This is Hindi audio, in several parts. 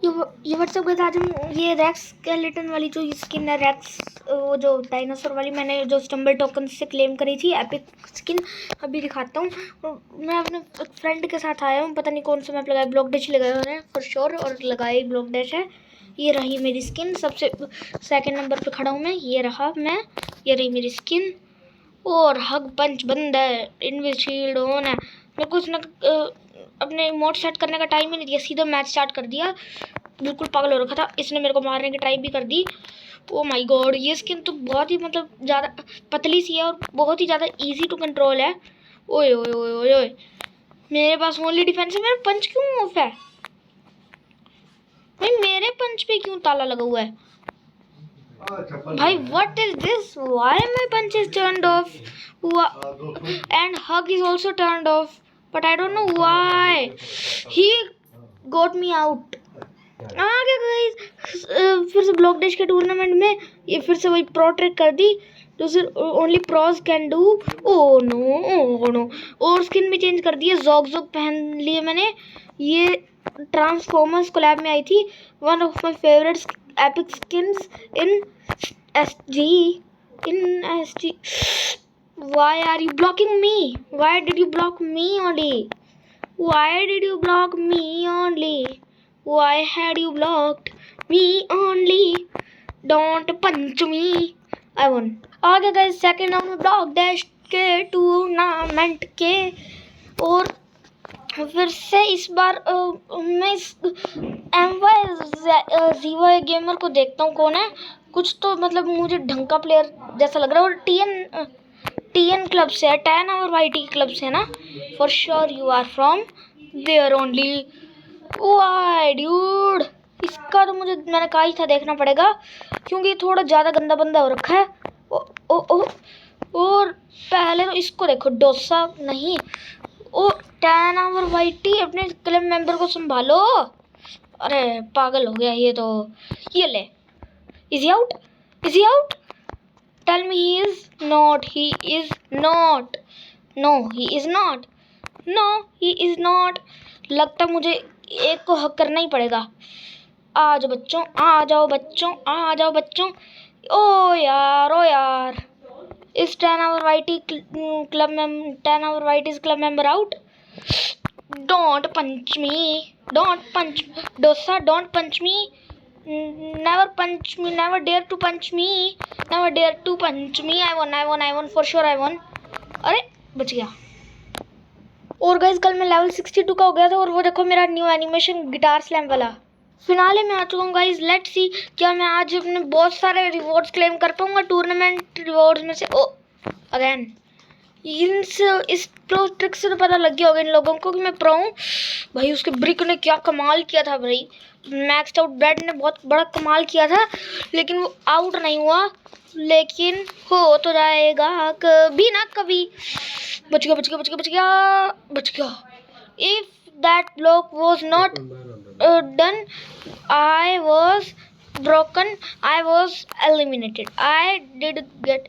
ये व्हाट्सअप का आज हम ये रैक्स स्केलेटन वाली जो स्किन है, रैक्स वो जो डायनासोर वाली मैंने जो स्टम्बल टोकन से क्लेम करी थी एपिक स्किन, अभी दिखाता हूँ। मैं अपने फ्रेंड के साथ आया हूँ, पता नहीं कौन सा मैप लगाया, ब्लॉक डैश लगाया उन्होंने फॉर श्योर, और लगाई ब्लॉक डैश है। ये रही मेरी स्किन, सबसे सेकंड नंबर पे खड़ा हूँ मैं, ये रहा मैं, ये रही मेरी स्किन। और हग पंच बंद है, इनविशील्ड ऑन है। मेरे को उसने अपने इमोट सेट करने का टाइम ही नहीं दिया, सीधा मैच स्टार्ट कर दिया। बिल्कुल पागल हो रखा था, इसने मेरे को मारने की ट्राई भी कर दी। ओ माय गॉड, ये स्किन तो बहुत ही मतलब ज़्यादा पतली सी है और बहुत ही ज़्यादा इजी टू कंट्रोल है। ओए ओए ओए ओए ओए, मेरे पास ओनली डिफेंस है, मेरा पंच क्यों ऑफ है भाई? मेरे पंच पे क्यों ताला लगा हुआ है भाई? What is this? Why my punch is turned off and hug is also turned off, but I don't know why he got me out. आगे गाइस फिर से ब्लॉक डैश के टूर्नामेंट में ये फिर से वही प्रो ट्रिक कर दी तो सिर्फ only pros can do. Oh no, और स्किन भी चेंज कर दी है, जोग पहन लिए मैंने। ये ट्रांसफॉर्मर्स कोलैब में आई थी, one of my favourite epic skins in SG. Why are you blocking me? Why did you block me only? Why did you block me only? Why had you blocked me only? Don't punch me. I won. आगे गए सेकेंड राउंड में ब्लॉक डैश के टूर्नामेंट के, और फिर से इस बार मैं इस जीवा गेमर को देखता हूँ कौन है। कुछ तो मतलब मुझे ढंग का प्लेयर जैसा लग रहा है, और टीएन क्लब से है, 10 और वाईटी क्लब से है ना, for sure you are from there only. Why dude, इसका तो मैंने कहा ही था देखना पड़ेगा, क्योंकि थोड़ा ज़्यादा गंदा बंदा हो रखा है। और पहले तो इसको देखो, डोसा नहीं। ओ 10 और वाईटी, अपने क्लब मेंबर को संभालो। अरे पागल हो गया ये तो। ये ले, is he out? Is he out? Tell me he is not, he is not, no he is not, no he is not. लगता मुझे एक को हक करना ही पड़ेगा। आ जाओ बच्चों, आ जाओ बच्चों, आ जाओ बच्चों। ओ यार, इस 10 आवर वाईटी क्लब में 10 hour Y T club member out. Don't punch me, don't punch dosa, don't punch me, never punch me, never dare to punch me, never dare to punch me. I won for sure, I won. अरे बच गया। और गाइस कल मैं लेवल 62 का हो गया था, और वो देखो मेरा न्यू एनिमेशन गिटार स्लैम वाला फिनाले में आ चुका हूँ गाइस। लेट्स सी क्या मैं आज अपने बहुत सारे रिवॉर्ड्स क्लेम कर पाऊंगा टूर्नामेंट रिवॉर्ड्स में से। ओ अगेन, इस प्रो ट्रिक से तो पता लग गया होगा इन लोगों को कि मैं प्रो हूँ भाई। उसके ब्रिक ने क्या कमाल किया था भाई, मैक्स आउट ब्रेड ने बहुत बड़ा कमाल किया था, लेकिन वो आउट नहीं हुआ, लेकिन हो तो जाएगा कभी ना कभी। बच गया, बच गया, बच गया, बच गया, बच गया। If that block was not done, I was broken, I was eliminated, I did get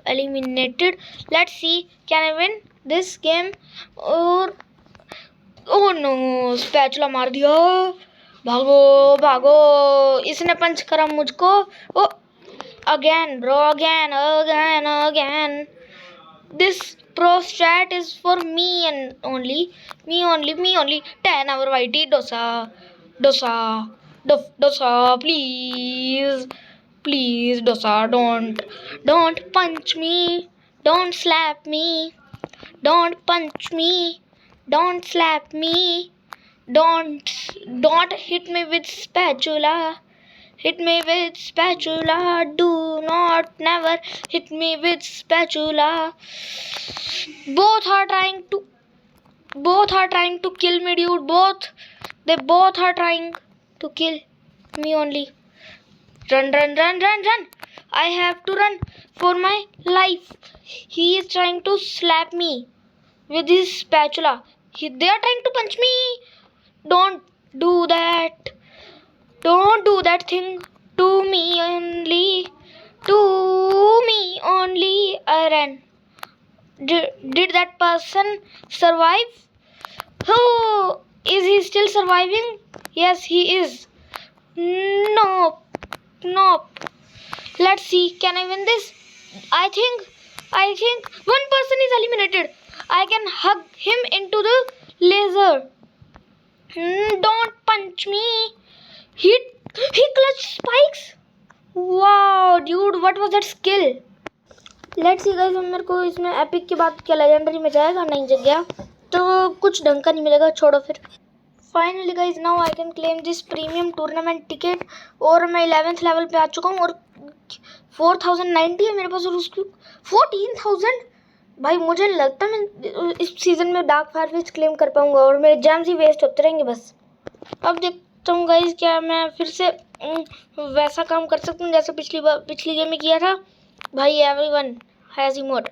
eliminated. Let's see, can I win this game? और oh no, स्पैचुला मार दिया। भागो भागो, इसने पंच करा मुझको। Oh again bro, again. This pro strat is for me and only me only 10 hour YT dosa, please dosa, don't punch me, don't slap me, don't punch me, don't slap me, don't hit me with spatula, hit me with spatula, do not never hit me with spatula. both are trying to kill me, dude. They both are trying to kill me only. Run, I have to run for my life. He is trying to slap me with his spatula. They are trying to punch me. Don't do that. Don't do that thing to me only. To me only. I ran. Did that person survive? Oh, is he still surviving? Yes, he is. Nope. Nope. Let's see. Can I win this? I think one person is eliminated. I can hug him into the laser. Don't punch me. He clutched spikes. Wow, dude, what was that skill? Let's see guys, मेरे को इसमें एपिक के बाद क्या लेजेंडरी में जाएगा, नहीं जग गया तो कुछ ढंग का नहीं मिलेगा, छोड़ो फिर। Finally guys now I can claim this premium tournament ticket और मैं 11th लेवल पे आ चुका हूँ और 4090 है मेरे पास और उसकी 14000। भाई मुझे नहीं लगता मैं इस सीज़न में डार्क फायरफिस्ट क्लेम कर पाऊँगा और मेरे जेम्स ही वेस्ट होते रहेंगे बस। अब देखता हूँ गाइज क्या मैं फिर से वैसा काम कर सकता हूँ जैसे पिछली गेम में किया था। भाई एवरीवन हैज़ इमोट।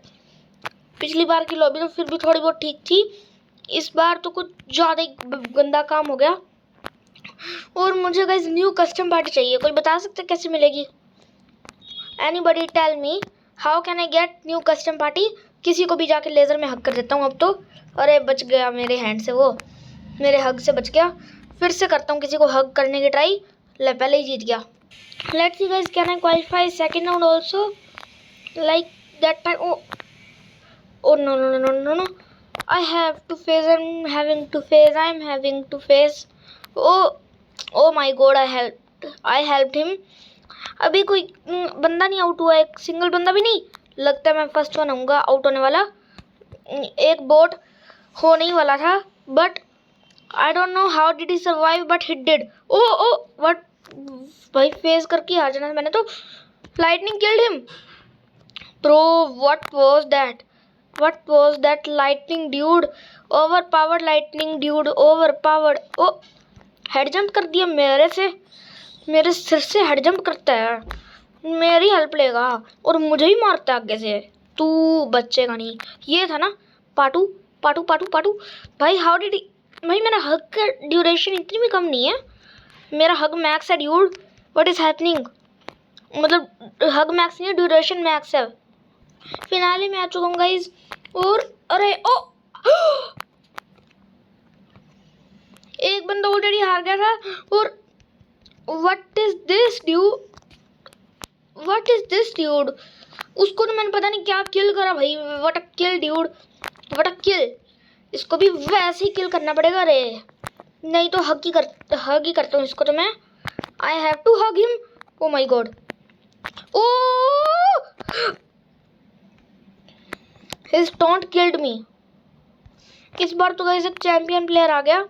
पिछली बार की लॉबी तो फिर भी थोड़ी बहुत ठीक थी, इस बार तो कुछ ज़्यादा ही गंदा काम हो गया। और मुझे गाइस न्यू कस्टम पार्टी चाहिए, कोई बता सकते हैं कैसे मिलेगी? Anybody tell me how can I get new custom party? किसी को भी जाके लेज़र में हक कर देता हूँ अब तो। अरे बच गया मेरे हैंड से, वो मेरे हग से बच गया। फिर से करता हूँ किसी को हग करने की ट्राई, ले पहले ही जीत गया। Let's see guys can I qualify second round also like that time? Oh no no no no no no! I have to face. I'm having to face. Oh my God! I helped him. अभी कोई बंदा नहीं आउट हुआ, एक सिंगल बंदा भी नहीं। लगता है मैं फर्स्ट वन होऊंगा आउट होने वाला। एक बोट होने ही वाला था but I don't know how did he survive but he did. Oh what भाई, फेस करके हार जाना मैंने तो। Lightning killed him bro. What was that? What was that lightning dude? Overpowered lightning dude, overpowered. Oh head jump कर दिया मेरे से, मेरे सिर से हेड जंप करता है, मेरी हेल्प लेगा और मुझे ही मारता है आगे से। तू बचेगा नहीं। ये था ना पाटू पाटू पाटू पाटू। भाई हाउ डिड भाई मेरा हग का ड्यूरेशन इतनी भी कम नहीं है, मेरा हग मैक्स है ड्यूड। What is happening? मतलब हग मैक्स नहीं है, ड्यूरेशन मैक्स है। फिनाले में आ चुका हूँ गाइज और अरे ओ एक बंदा ऑलरेडी हार गया था। और व्हाट इज दिस ड्यूड? उसको तो मैंने पता नहीं क्या किल करा भाई। What a kill dude, what a kill. इसको भी वैसे ही किल करना पड़ेगा रे, नहीं तो हग ही करता हूँ इसको तो मैं। I have to hug him. Oh my God. Oh His taunt killed me. इस बार तो गाइस एक चैंपियन प्लेयर आ गया,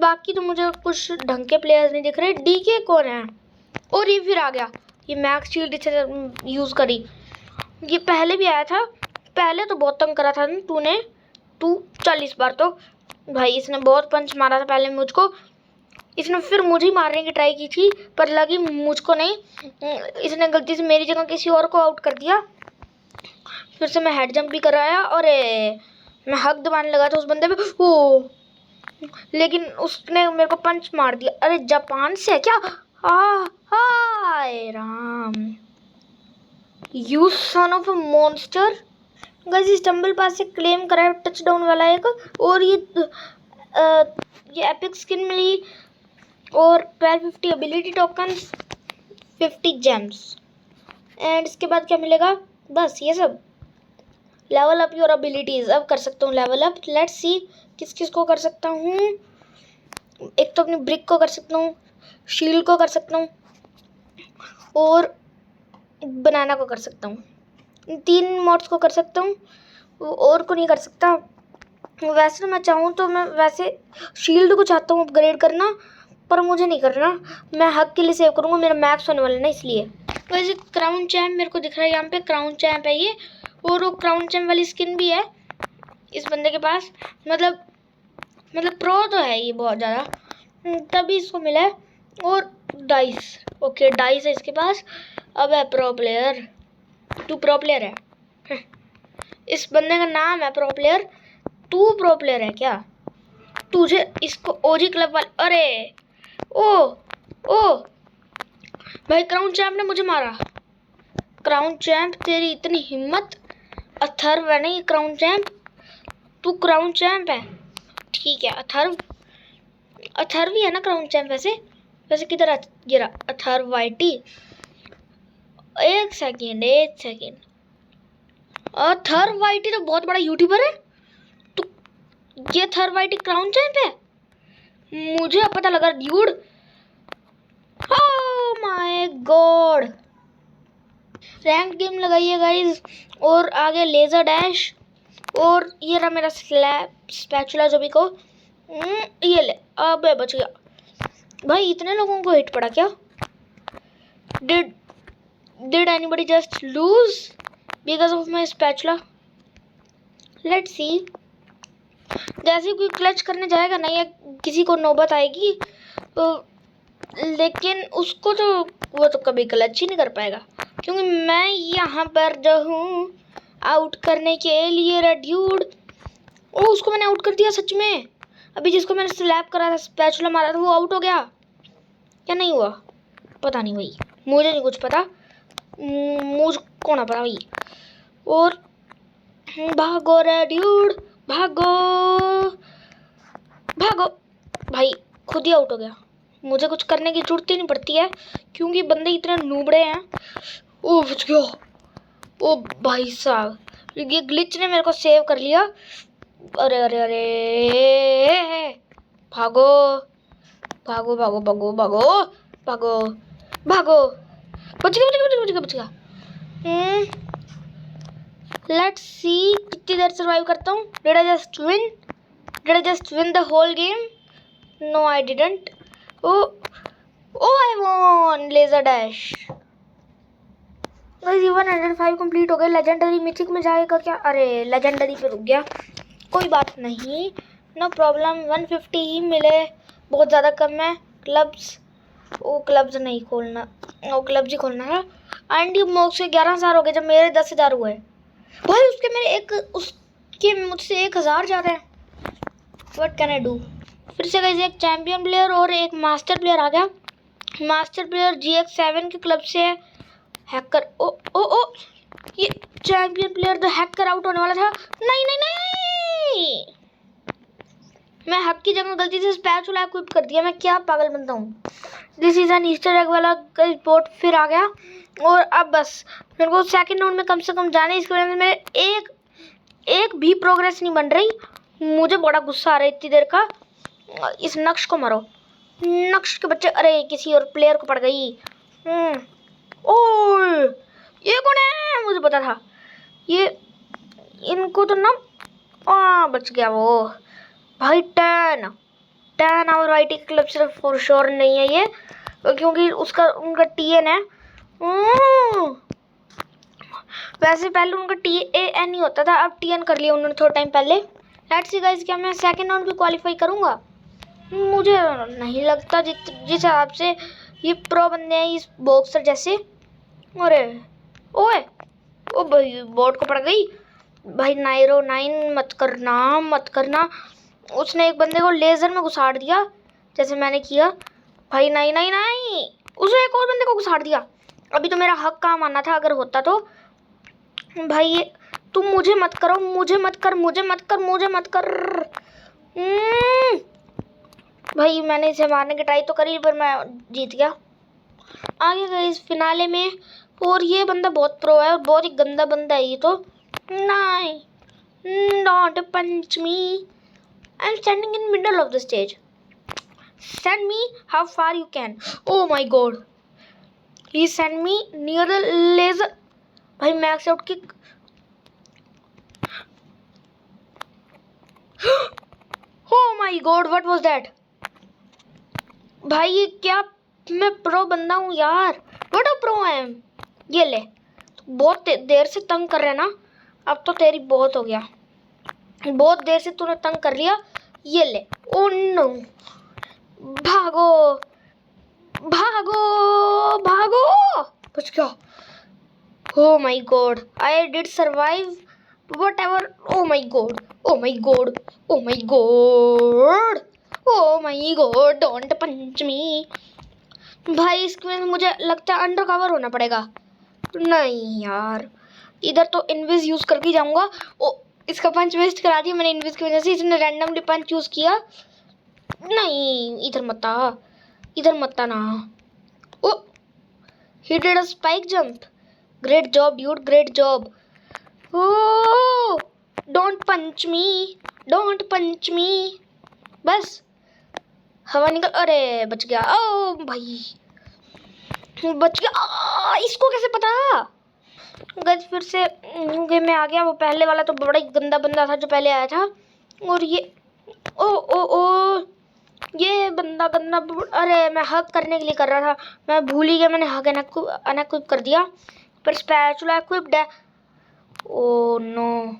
बाकी तो मुझे कुछ ढंग के प्लेयर्स नहीं दिख रहे। डीके कौन है? और ये फिर आ गया, ये मैक्स शील्ड इसे यूज़ करी। ये पहले भी आया था, पहले तो बहुत तंग करा था तू 40 बार तो। भाई इसने बहुत पंच मारा था पहले मुझको, इसने फिर मुझे ही मारने की ट्राई की थी पर लगी मुझको नहीं। इसने गलती से मेरी जगह किसी और को आउट कर दिया। फिर से मैं हेड जंप भी कराया और मैं हक दबाने लगा था उस बंदे पे। ओ लेकिन उसने मेरे को पंच मार दिया। अरे जापान से क्या? हाय Ram, you son of a monster. Guys इस टम्बल पास से क्लेम करा है टच डाउन वाला एक, और ये एपिक स्किन मिली और 1250 एबिलिटी टोकन्स, 50 जेम्स एंड इसके बाद क्या मिलेगा? बस ये सब। लेवल अप योर एबिलिटीज, अब कर सकता हूँ लेवल अप। लेट्स सी किस किस को कर सकता हूँ। एक तो अपनी ब्रिक को कर सकता हूँ, शील्ड को कर सकता हूँ और बनाना को कर सकता हूँ। 3 मॉड्स को कर सकता हूँ, और को नहीं कर सकता। वैसे मैं चाहूँ तो मैं वैसे शील्ड को चाहता हूँ अपग्रेड करना, पर मुझे नहीं करना। मैं हक के लिए सेव करूँगा, मेरा मैक्स होने वाला है ना इसलिए। वैसे क्राउन चैम्प मेरे को दिख रहा है यहाँ पे, क्राउन चैम्प है ये, और वो क्राउन चैम्प वाली स्किन भी है इस बंदे के पास। मतलब प्रो तो है ये बहुत ज़्यादा, तभी इसको मिला है। और डाइस, ओके डाइस है इसके पास। अब है प्रो प्लेयर, तू प्रो प्लेयर है। इस बंदे का नाम है प्रो प्लेयर, तू प्रो प्लेयर है क्या? तुझे इसको ओजी क्लब वाले, अरे ओ भाई क्राउन चैम्प ने मुझे मारा। क्राउन चैम्प तेरी इतनी हिम्मत। अथर्व है नहीं क्राउन चैम्प, तू क्राउन चैम्प है ठीक है। अथर्व ही है ना क्राउन चैम्प वैसे। वैसे किधर गिरा अथर्वाइटी? एक सेकेंड अथर्वाइटी तो बहुत बड़ा यूट्यूबर है। तो ये अथर्वाइटी क्राउन चैंप है? मुझे अब पता लगा dude. Oh my God. Rank game लगाइए गाइस। और आगे लेजर डैश। और ये रहा मेरा स्पैचुला जो भी को। ये ले, अबे बच गया। भाई इतने लोगों को हिट पड़ा क्या? Did anybody just lose because of my spatula? Let's see. जैसे कोई क्लच करने जाएगा ना या किसी को नौबत आएगी तो, लेकिन उसको तो वो तो कभी क्लच ही नहीं कर पाएगा, क्योंकि मैं यहाँ पर जो हूँ आउट करने के लिए ड्यूड। ओ उसको मैंने आउट कर दिया सच में। अभी जिसको मैंने स्लैप करा था, स्पैचुला मारा था, वो आउट हो गया क्या नहीं हुआ पता नहीं भाई, मुझे नहीं कुछ पता, मुझको ना पता भाई। और भागो रे ड्यूड, भागो भागो। भाई खुद ही आउट हो गया। मुझे कुछ करने की जरूरत ही नहीं पड़ती है क्योंकि बंदे इतने नूबड़े हैं। ओ बच गया। ओ भाई साहब, ये ग्लिच ने मेरे को सेव कर लिया। अरे अरे अरे, भागो भागो भागो भागो भागो भागो भागो। बच गया बच गया बच गया बच गया। लेट्स सी कितनी देर सर्वाइव करता हूँ। Did I just win the whole game? No I didn't. Oh I won laser dash. Guys 105 complete हो गए। लेजेंडरी मिथिक में जाएगा क्या? अरे लेजेंडरी पे रुक गया, कोई बात नहीं, नो प्रॉब्लम। 150 ही मिले, बहुत ज़्यादा कम है। क्लब्स, वो क्लब्स नहीं खोलना, वो क्लब्स ही खोलना था। एंडी मोक्स के 11,000 हो गए जब मेरे 10,000 हुए। भाई उसके मुझसे 1,000 ज़्यादा है। What can I do? फिर से गाइस एक चैंपियन प्लेयर और एक मास्टर प्लेयर आ गया। मास्टर प्लेयर GX7 के क्लब से है। हैकर, ओ ओ ओ, ये चैंपियन प्लेयर तो हैकर आउट होने वाला था। नहीं नहीं नहीं, मैं हक की जगह गलती से स्पैचुला इक्विप कर दिया। मैं क्या पागल बनता हूँ। This is an Easter egg वाला बोट फिर आ गया। और अब बस मेरे को सेकंड राउंड में कम से कम जाने, इसकी वजह से मेरे एक भी प्रोग्रेस नहीं बन रही। मुझे बड़ा गुस्सा आ रहा है इतनी देर का। इस नक्श को मारो, नक्श के बच्चे। अरे किसी और प्लेयर को पड़ गई। ओह ये कौन है? मुझे पता था ये, इनको तो ना बच गया वो। भाई 10 और IT क्लब सिर्फ फॉर श्योर नहीं है ये, क्योंकि उनका TN है। वैसे पहले उनका TAN ही होता था, अब TN कर लिया उन्होंने थोड़ा टाइम पहले। लेट्स सी गाइस, क्या मैं सेकंड राउंड भी क्वालिफाई करूंगा? मुझे नहीं लगता। जिस हिसाब से ये प्रो बंदे हैं इस बॉक्सर जैसे। अरे ओए ओ भाई, बोट को पड़ गई भाई। 909 मत करना। उसने एक बंदे को लेजर में घुसाड़ दिया जैसे मैंने किया। भाई नहीं नहीं नहीं, उसने एक और बंदे को घुसाड़ दिया। अभी तो मेरा हक काम आना था अगर होता तो। भाई तुम मुझे मत करो, मुझे मत कर। भाई मैंने इसे मारने की ट्राई तो करी पर मैं जीत गया। आगे गए इस फिनाले में। और ये बंदा बहुत प्रो है और बहुत ही गंदा बंदा है ये तो। नहीं, don't punch me, I am standing in middle of the stage. Send me how far you can. Oh my God, he send me near the laser. भाई max out kick. Oh my God, what was that? भाई ये क्या, मैं प्रो बंदा हूँ यार। What a pro I am. ये ले, बहुत देर से तंग कर रहे ना, अब तो तेरी बहुत हो गया। बहुत देर से तूने तंग कर लिया। ये ले। ओ नो, भागो भागो भागो। बच गया। Oh my God, I did survive whatever. Oh my God, oh my God, oh my God, oh my God, don't punch me. भाई इसमें मुझे लगता है अंडर कवर होना पड़ेगा। नहीं यार, इधर तो इनविज यूज करके जाऊंगा। ओ इसका पंच वेस्ट करा दिया मैंने इनविज की वजह से। इसने रैंडमली पंच यूज किया। नहीं इधर मत आ। इधर मत आना। ओ, he did a spike jump. Great job, dude. Great job. Oh, don't punch me. Don't punch me. बस हवा निकल। अरे बच गया। ओ भाई बच गया। इसको कैसे पता? गज फिर से गेम में आ गया। वो पहले वाला तो बड़ा ही गंदा बंदा था जो पहले आया था। और ये ओ ओ ओ ये बंदा गंदा। अरे मैं हक करने के लिए कर रहा था, मैं भूल ही गया। मैंने हक अनइक्विप कर दिया, पर स्पैचुला इक्विप्ड है। Oh no,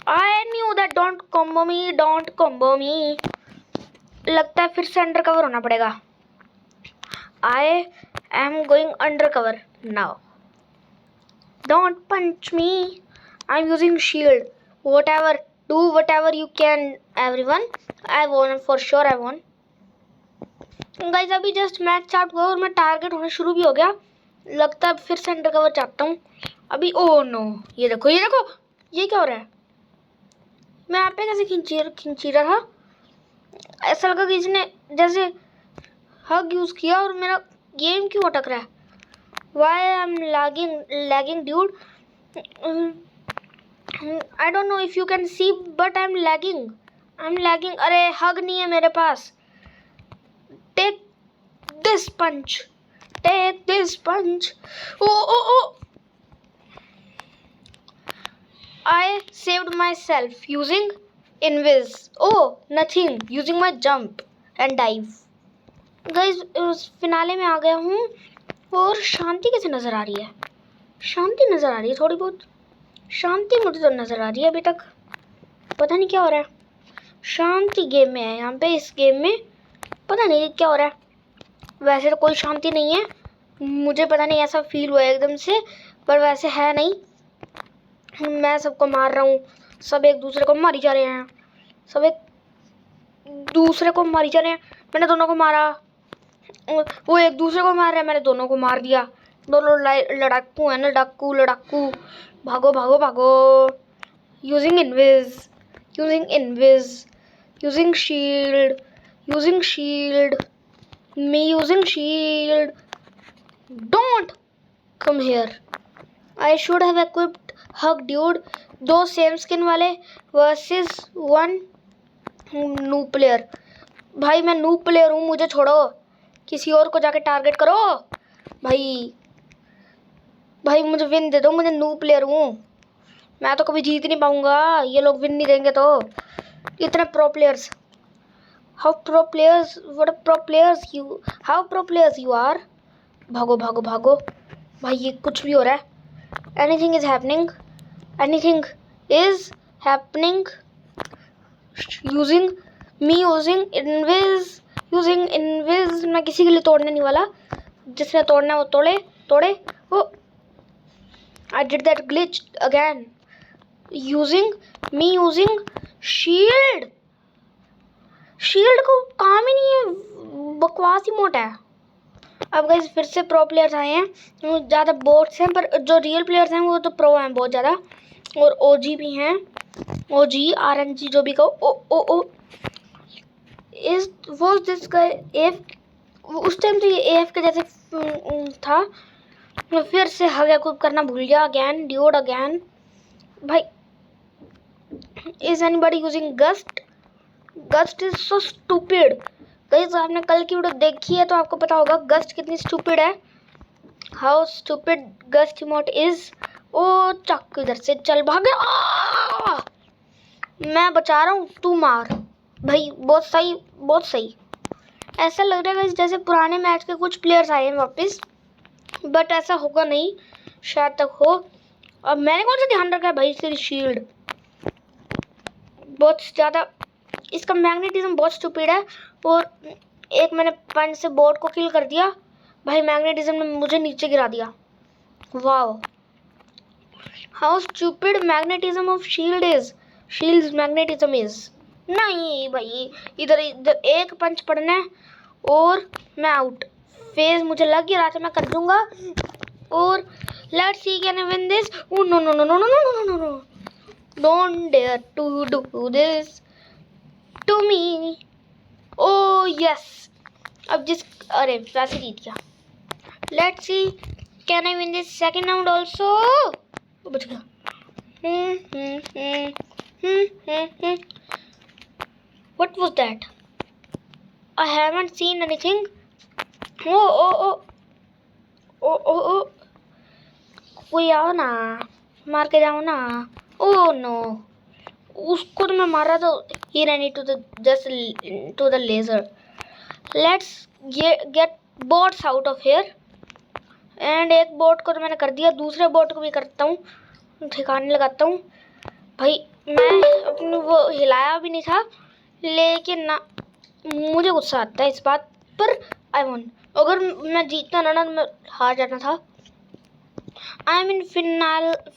I knew that. Don't combo me, don't combo me. लगता है फिर से अंडर कवर होना पड़ेगा। I am going undercover now. Don't punch me, I am using shield. whatever do whatever you can everyone. I won for sure, I won. Guys अभी जस्ट मैच स्टार्ट हुआ और मैं टारगेट होना शुरू भी हो गया। लगता है फिर से अंडर कवर चाहता हूँ अभी। ओ नो, ये देखो ये देखो, ये क्या हो रहा है? मैं यहाँ पे कैसे खिंची रहा था? ऐसा लगा कि इसने जैसे हग यूज किया और मेरा गेम क्यों अटक रहा है? Why am I lagging dude? I don't know if you can see, but I'm lagging. अरे हग नहीं है मेरे पास। Take this punch. Take this punch. Oh. I saved myself using invis. Oh, nothing. Using my jump and dive. Guys, उस फिनाले में आ गया हूँ और शांति कैसे नजर आ रही है? शांति नजर आ रही है, थोड़ी बहुत शांति मुझे तो नजर आ रही है। अभी तक पता नहीं क्या हो रहा है। शांति गेम में है यहाँ पे, इस गेम में पता नहीं क्या हो रहा है। वैसे तो कोई शांति नहीं है, मुझे पता नहीं ऐसा फील हुआ है एकदम से, पर वैसे है नहीं। मैं सबको मार रहा हूँ, सब एक दूसरे को मारी जा रहे हैं, सब एक दूसरे को मारी जा रहे हैं। मैंने दोनों को मारा, वो एक दूसरे को मार रहे हैं, मैंने दोनों को मार दिया। दोनों लड़ाकू है ना, लड़ाकू। भागो भागो भागो। Using invis, using shield, me using shield. Don't come here. I should have equipped hug dude. 2 same skin वाले वर्सेस 1 नूब प्लेयर। भाई मैं नूब प्लेयर हूँ, मुझे छोड़ो, किसी और को जाके टारगेट करो। भाई मुझे विन दे दो, मुझे नूब प्लेयर हूँ, मैं तो कभी जीत नहीं पाऊंगा। ये लोग विन नहीं देंगे तो। इतने pro players, how pro players you are. भागो भागो भागो। भाई ये कुछ भी हो रहा है। Anything is happening. यूजिंग इनविज। मैं किसी के लिए तोड़ने नहीं वाला, जिसने तोड़ना है वो तोड़े। वो I did that glitch again. Using shield को काम ही नहीं है, बकवास ही मोटा है। अब गाइस फिर से प्रो प्लेयर्स आए हैं, ज़्यादा बोट्स हैं, पर जो रियल प्लेयर्स हैं वो तो प्रो हैं बहुत ज़्यादा, और ओजी भी हैं। ओजी आरएनजी जो भी कहो। ओ was this guy AF? उस टाइम तो ये AF के जैसे था। मैं फिर से हग एक्विप करना भूल गया अगेन। भाई is anybody using gust is so stupid. Guys आपने कल की वीडियो देखी है तो आपको पता होगा गस्ट कितनी स्टूपिड है, how stupid gust emote is. Oh चक, इधर से चल भागे। मैं बचा रहा हूँ, तू मार। भाई बहुत सही। ऐसा लग रहा है जैसे पुराने मैच के कुछ प्लेयर्स आए हैं वापस, बट ऐसा होगा नहीं, शायद तक हो। अब मैंने कौन सा ध्यान रखा है भाई, इसकी शील्ड बहुत ज़्यादा, इसका मैग्नेटिज्म बहुत स्टूपिड है। और एक मैंने पंच से बोट को किल कर दिया। भाई मैग्नेटिज्म ने मुझे नीचे गिरा दिया। Wow, how stupid magnetism of shields magnetism is. नहीं भाई, इधर एक पंच पड़ना है और मैं आउट। फेज मुझे लग ही रहा था मैं कर दूंगा। और let's see can I win this. Oh no, don't dare to do this to me. Oh yes, अब अरे वैसे जीत गया। Let's see can I win this second round also. बच गया। What was that? I haven't seen anything. Oh. कोई आओ ना, मार के जाओ ना। Oh no. उसको तो मैं मारा तो he ran into the just to the laser. Let's get boats out of here. And एक बोट को तो मैंने कर दिया, दूसरे बोट को भी करता हूँ, ठिकाने लगाता हूँ। भाई मैं अपने वो हिलाया भी नहीं था, लेकिन ना मुझे गुस्सा आता है इस बात पर। आई वॉन, अगर मैं जीतना ना मैं हार जाना था। I am in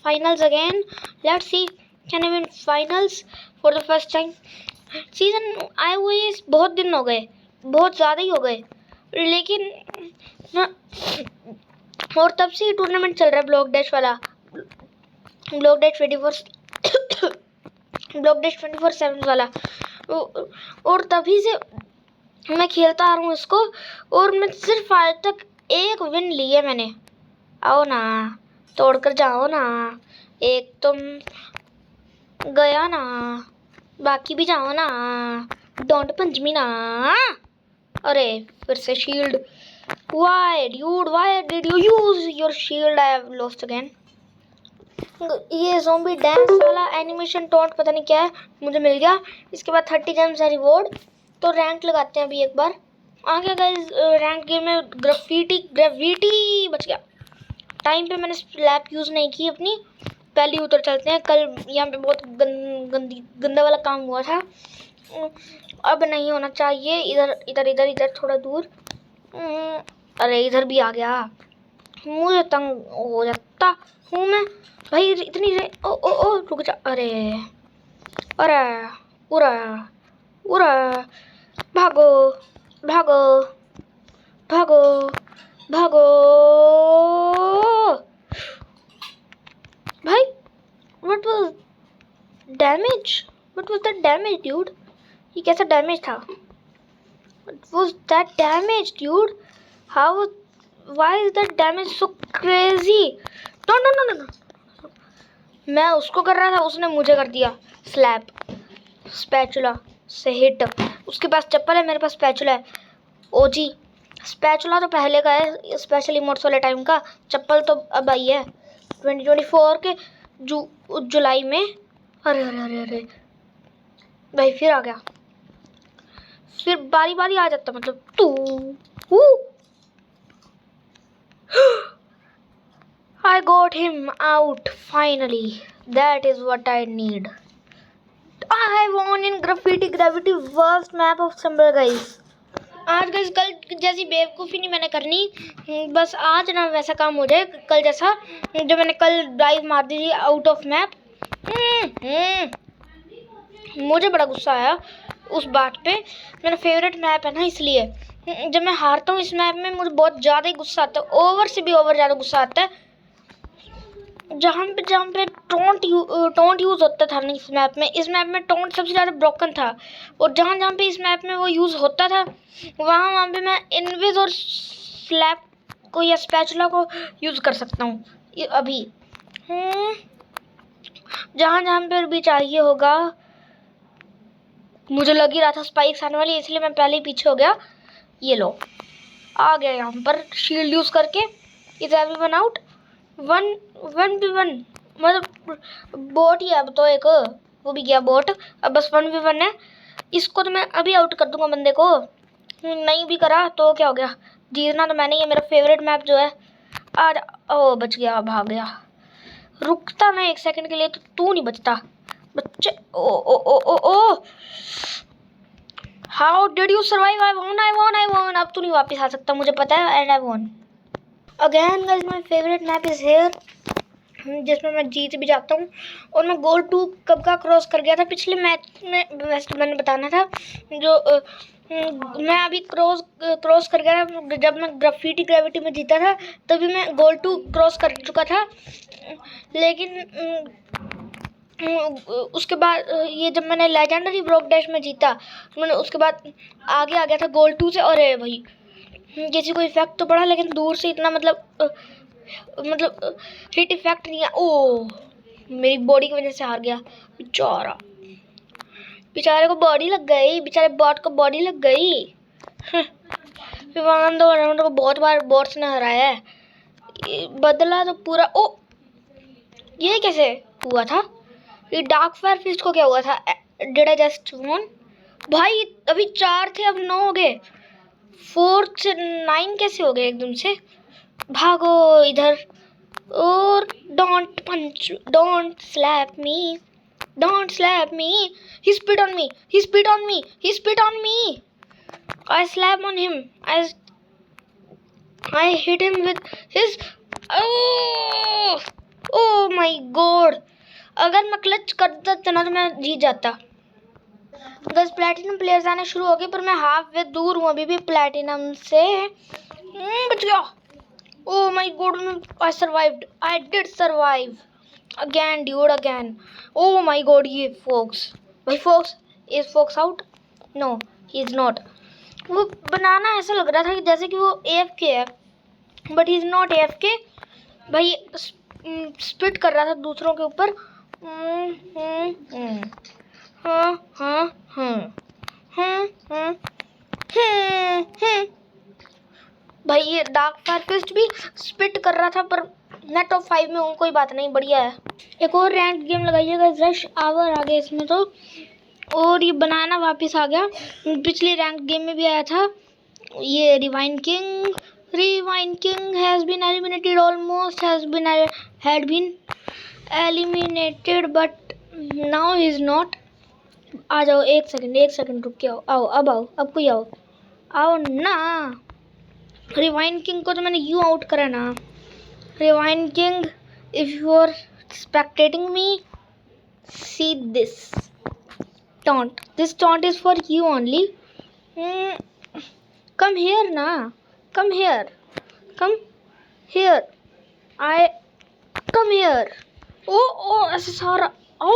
finals again. Let's see can I win finals for the first time. Season आए हुए बहुत दिन हो गए, बहुत ज़्यादा ही हो गए, लेकिन ना और तब से ही टूर्नामेंट चल रहा है ब्लॉक डैश वाला, ब्लॉक डैश 24/7 वाला। और तभी से मैं खेलता आ रहा हूँ इसको, और मैं सिर्फ आज तक एक विन ली है मैंने। आओ ना, तोड़ कर जाओ ना। एक तुम गया ना, बाकी भी जाओ ना। डोंट पंच मी ना। अरे फिर से shield. Why dude, why did you use your shield? I have lost again. ये ज़ोंबी डांस वाला एनिमेशन टॉन्ट पता नहीं क्या है, मुझे मिल गया। इसके बाद 30 जेम्स है रिवॉर्ड। तो रैंक लगाते हैं अभी एक बार। आगे गाइस रैंक गेम में ग्रेविटी बच गया। टाइम पे मैंने स्लैप यूज़ नहीं की अपनी। पहले उतर चलते हैं। कल यहाँ पे बहुत गंदा वाला काम हुआ था, अब नहीं होना चाहिए। इधर थोड़ा दूर। अरे इधर भी आ गया, मुझे तंग हो जाता हूँ मैं भाई इतनी ओ रुक जा। अरे उरा भागो भागो भागो भागो भाई। What was that damage dude? ये कैसा डैमेज था? What was that damage, dude? Why is that damage so crazy? No. मैं उसको कर रहा था, उसने मुझे कर दिया स्लैप स्पैचुला से हिट। उसके पास चप्पल है, मेरे पास स्पैचुला है। ओजी स्पैचुला तो पहले का है, स्पेशली मोड्स वाले टाइम का। चप्पल तो अब आई है 2024 के जुलाई में। अरे भाई फिर आ गया, फिर बारी आ जाता, मतलब तू। I got him out finally. That is what I need. I won in Gravity worst map of summer guys. आज गाइस कल जैसी बेवकूफ़ी नहीं मैंने करनी, बस आज ना वैसा काम हो जाए कल जैसा, जो मैंने कल ड्राइव मार दी थी आउट ऑफ मैप। मुझे बड़ा गुस्सा आया उस बात पे। मेरा फेवरेट मैप है ना, इसलिए जब मैं हारता हूँ इस मैप में मुझे बहुत ज़्यादा ही गुस्सा आता है, ओवर से भी ओवर ज़्यादा गुस्सा आता है। जहाँ पे टोंट यूज़ होता था ना इस मैप में टोंट सबसे ज़्यादा ब्रोकन था। और जहाँ पे इस मैप में वो यूज़ होता था वहाँ पे मैं इनविज और स्लैप को या स्पैचुला को यूज़ कर सकता हूँ अभी। जहाँ पे भी चाहिए होगा। मुझे लग ही रहा था स्पाइक्स आने वाली, इसलिए मैं पहले ही पीछे हो गया। ये लो आ गया यहाँ पर शील्ड यूज़ करके। Is everyone out? 1v1 मतलब बोट ही है अब तो, एक वो भी गया बोट। अब बस 1v1 है। इसको तो मैं अभी आउट कर दूंगा बंदे को। नहीं भी करा तो क्या हो गया, जीतना तो मैंने ही है। मेरा फेवरेट मैप जो है आज। ओ बच गया, भाग गया। रुकता ना एक सेकंड के लिए तो तू नहीं बचता बच्चे। Oh how did you survive? I won. अब तू नहीं वापस आ सकता, मुझे पता है। And I won again guys. My favourite map is here, जिसमें मैं जीत भी जाता हूँ। और मैं गोल 2 कब का क्रॉस कर गया था पिछले मैच में, वैसे मैंने बताना था। जो मैं अभी क्रॉस कर गया था जब मैं ग्रेविटी में जीता था, तभी मैं गोल 2 क्रॉस कर चुका था। लेकिन उसके बाद ये जब मैंने लेजेंडरी ब्लॉक डैश में जीता, मैंने उसके बाद आगे आ गया था गोल 2 से। अरे भाई किसी को इफेक्ट तो पड़ा, लेकिन दूर से इतना मतलब हिट इफेक्ट नहीं है। ओ मेरी बॉडी की वजह से हार गया बेचारा। बेचारे को बॉडी लग गई, बेचारे बॉट को बॉडी लग गई। विवान को बहुत बार बॉट्स ने हराया है, बदला तो पूरा। ओ ये कैसे हुआ था? ये डार्क फायर फिस्ट को क्या हुआ था? Did I just won? भाई अभी 4 थे, अब 9 हो गए। 4 से 9 कैसे हो गए एकदम से? भागो इधर। और don't punch, don't slap me, don't slap me. He spit on me, he spit on me, he spit on me. I slap on him, I hit him with his. Oh my God, अगर मैं क्लच करता था ना तो मैं जीत जाता। 10 प्लेटिनम प्लेयर्स आने शुरू हो गए, पर मैं हाफ वे दूर हूँ अभी भी प्लेटिनम से। बच गया। Oh my god, I survived. I did survive. Again, dude, again. Oh my god, ये Fox. भाई Fox, is Fox out? No, he is not. वो बनाना ऐसा लग रहा था कि जैसे कि वो AFK है, but he is not AFK. भाई स्पिट कर रहा था दूसरों के ऊपर। भाई ये डार्क फायर फिस्ट भी स्पिट कर रहा था, पर मैं टॉप 5 में हूँ, कोई बात नहीं, बढ़िया है। एक और रैंक गेम लगाइएगा, रश आवर आ गया इसमें तो। और ये बनाना वापस आ गया, पिछली रैंक गेम में भी आया था। ये rewind king has been eliminated, almost had been eliminated, but now he is not. आ जाओ, एक सेकंड रुक के आओ, अब कोई आओ ना। रिवाइन किंग को तो मैंने यूं आउट करा ना। Rewind king, if you are spectating me, see this taunt, this taunt is for you only. Come here ना, come here, I come here. Oh ऐसे सारा। Oh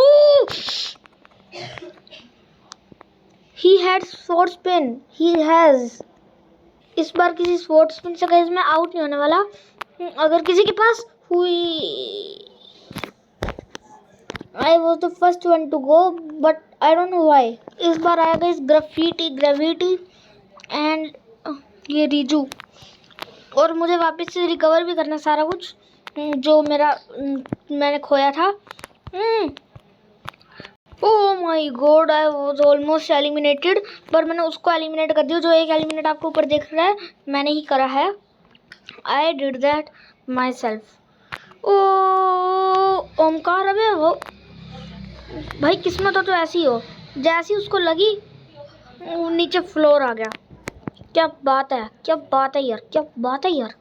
he had sword spin, he has. इस बार किसी स्वॉर्ड स्पिन से गाइस मैं आउट नहीं होने वाला। अगर किसी के पास हुई, I was the first one to go, but I don't know why. इस बार आएगा इस ग्रेविटी एंड ये रिजू, और मुझे वापस से रिकवर भी करना सारा कुछ जो मैंने खोया था। ओह my God, I was almost eliminated, पर मैंने उसको एलिमिनेट कर दिया। जो एक एलिमिनेट आपको ऊपर दिख रहा है, मैंने ही करा है। I did that myself. Oh Omkar, अबे वो भाई किस्मत हो तो ऐसी हो, जैसी उसको लगी नीचे फ्लोर आ गया। क्या बात है यार, क्या बात है यार।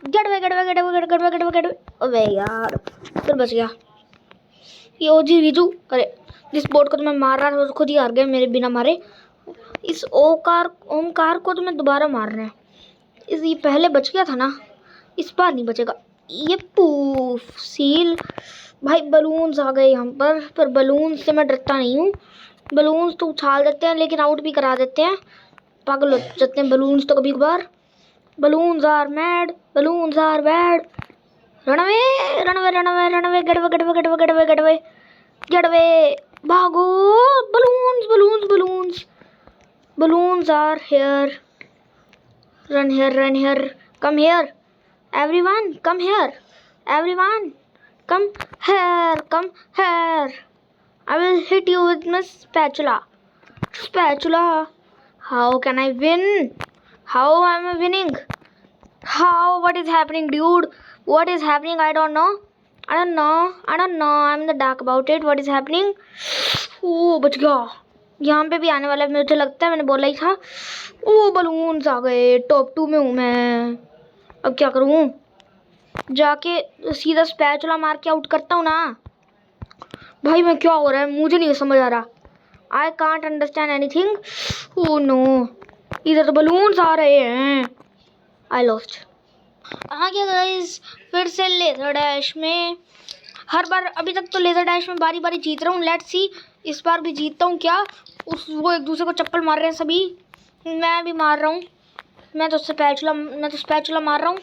गड़वे। अबे यार फिर बच गया ये ओजी रिजू। अरे जिस बोर्ड को तो मैं मार रहा था वो खुद ही हार गया मेरे बिना मारे। इस ओमकार को तो मैं दोबारा मार रहा है। ये पहले बच गया था ना, इस बार नहीं बचेगा। ये पूफ सील। भाई बलून्स आ गए यहाँ पर बलून्स से मैं डरता नहीं हूँ। बलून्स तो उछाल देते हैं लेकिन आउट भी करा देते हैं, पागल हो जाते हैं बलून्स तो कभी कभार। Balloons are mad, balloons are bad. रणवे गड़वे भागो। Balloons are here. Run here, come here everyone, come here everyone, come here. I will hit you with my spatula. How can I win? How am I winning? What is happening, dude? What is happening? I don't know. I'm in the dark about it. What is happening? बच गया। यहाँ पे भी आने वाला है मुझे लगता है, मैंने बोला ही था। बलून्स आ गए, टॉप 2 में हूँ मैं। अब क्या करूँ? जाके सीधा स्पैचुला मार के आउट करता हूँ ना। भाई मैं क्या हो रहा है मुझे नहीं समझ आ रहा। I can't understand anything. Oh no, इधर तो बलून्स आ रहे हैं। I lost. आ गया गाइस फिर से लेजर डैश में। हर बार अभी तक तो लेजर डैश में बारी बारी जीत रहा हूँ। लेट्स सी इस बार भी जीतता हूँ क्या। वो एक दूसरे को चप्पल मार रहे हैं सभी, मैं भी मार रहा हूँ। मैं तो स्पैचुला मार रहा हूँ,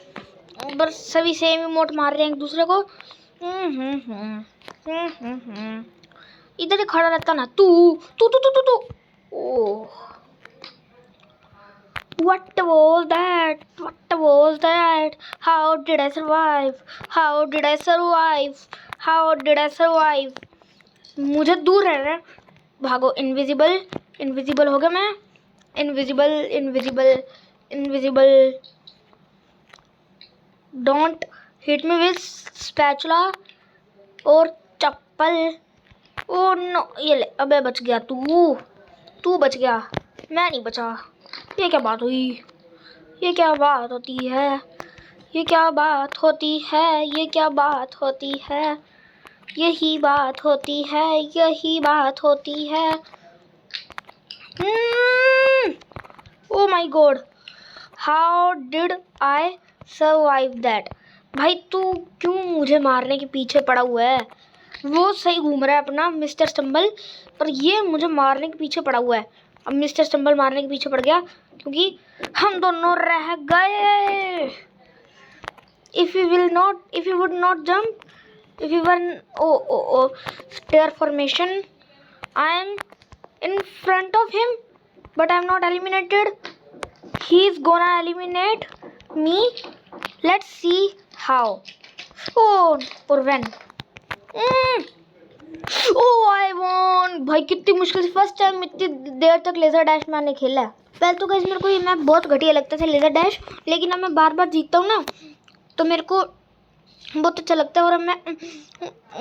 बस सभी सेम इमोट मार रहे हैं एक दूसरे को। इधर ही खड़ा रहता ना तू तू तू तू तू तू ओह, what was that? What was that? How did I survive? How did I survive? How did I survive? मुझे दूर रहना है, भागो। इनविजिबल इनविजिबल हो गया मैं। Invisible invisible invisible. Don't hit me with spatula और चप्पल। ओ नो, ये ले। अबे बच गया तू बच गया, मैं नहीं बचा। ये क्या बात हुई? ये क्या बात होती है? ये क्या बात होती है? ये क्या बात होती है? यही बात होती है, यही बात होती है। ओ my God, how did I survive that? भाई तू क्यों मुझे मारने के पीछे पड़ा हुआ है? वो सही घूम रहा है अपना मिस्टर स्टम्बल, पर ये मुझे मारने के पीछे पड़ा हुआ है। अब मिस्टर स्टम्बल मारने के पीछे पड़ गया क्योंकि हम दोनों रह गए। If you would not jump, if you were stair formation, I am in front of him but I'm not eliminated. He's gonna eliminate me. Let's see how. Or when. I won. भाई कितनी मुश्किल से फर्स्ट टाइम इतनी देर तक लेजर डैश मैंने खेला है। पहले तो गाइस मेरे को ये मैप बहुत घटिया लगता था लेजर डैश, लेकिन अब मैं बार बार जीतता हूँ ना तो मेरे को बहुत अच्छा लगता है। और मैं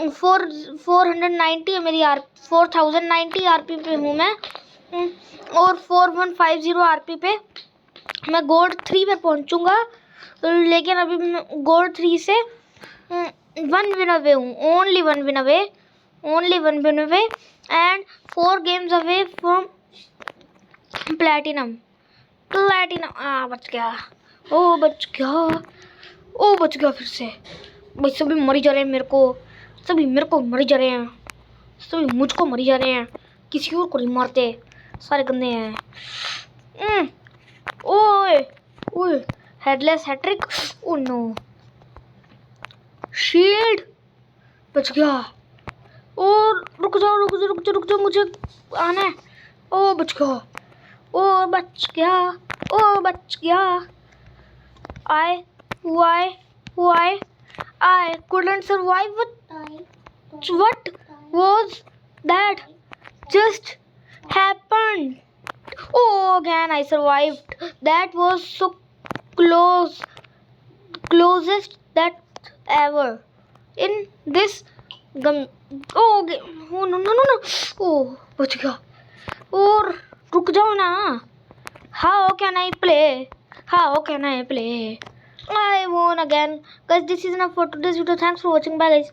490 है मेरी 4090 आरपी पे हूँ मैं, और 4150 आरपी पे मैं गोल्ड 3 पे पहुँचूँगा। लेकिन अभी मैं गोल्ड 3 से 1 विन अवे हूँ, only one win away and 4 games away from platinum. बच गया, बच गया फिर से। भाई सभी मरी जा रहे हैं, सभी मेरे को मरी जा रहे हैं, सभी मुझको मरी जा रहे हैं, किसी और को नहीं मारते, सारे गंदे हैं। ओए headless hat trick. Oh no, shield. बच गया। और रुक जाओ मुझे आना है। बच गया। I couldn't survive. What was that just happened? Again I survived. That was so closest that ever in this game. No. बच गया। और रुक जाओ ना। How can I play? I won again. Guys, this is enough for today's video. Thanks for watching. Bye guys.